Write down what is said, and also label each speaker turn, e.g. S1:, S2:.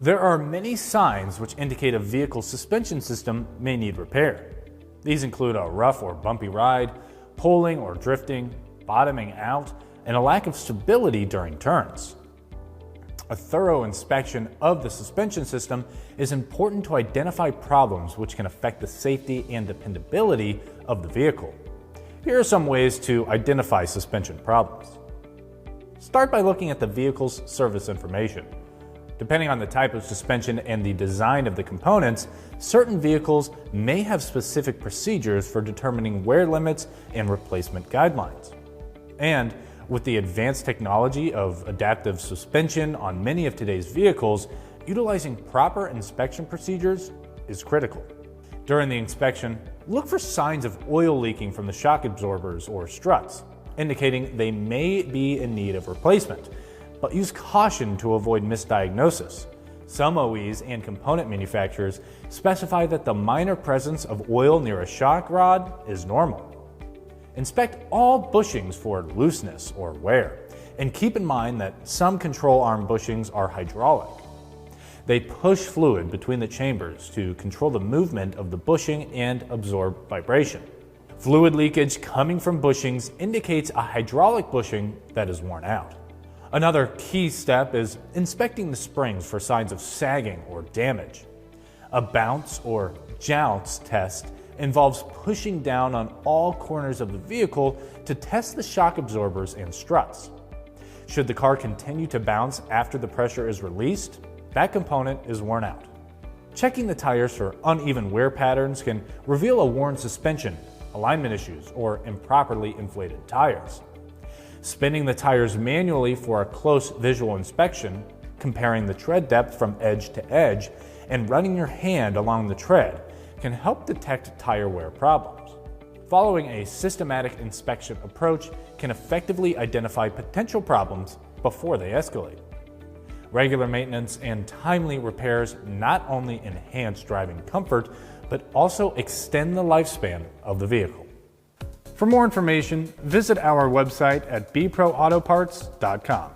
S1: There are many signs which indicate a vehicle's suspension system may need repair. These include a rough or bumpy ride, pulling or drifting, bottoming out, and a lack of stability during turns. A thorough inspection of the suspension system is important to identify problems which can affect the safety and dependability of the vehicle. Here are some ways to identify suspension problems. Start by looking at the vehicle's service information. Depending on the type of suspension and the design of the components, certain vehicles may have specific procedures for determining wear limits and replacement guidelines. And with the advanced technology of adaptive suspension on many of today's vehicles, utilizing proper inspection procedures is critical. During the inspection, look for signs of oil leaking from the shock absorbers or struts, indicating they may be in need of replacement, but use caution to avoid misdiagnosis. Some OEs and component manufacturers specify that the minor presence of oil near a shock rod is normal. Inspect all bushings for looseness or wear, and keep in mind that some control arm bushings are hydraulic. They push fluid between the chambers to control the movement of the bushing and absorb vibration. Fluid leakage coming from bushings indicates a hydraulic bushing that is worn out. Another key step is inspecting the springs for signs of sagging or damage. A bounce or jounce test involves pushing down on all corners of the vehicle to test the shock absorbers and struts. Should the car continue to bounce after the pressure is released, that component is worn out. Checking the tires for uneven wear patterns can reveal a worn suspension, alignment issues, or improperly inflated tires. Spinning the tires manually for a close visual inspection, comparing the tread depth from edge to edge, and running your hand along the tread can help detect tire wear problems. Following a systematic inspection approach can effectively identify potential problems before they escalate. Regular maintenance and timely repairs not only enhance driving comfort, but also extend the lifespan of the vehicle. For more information, visit our website at bproautoparts.com.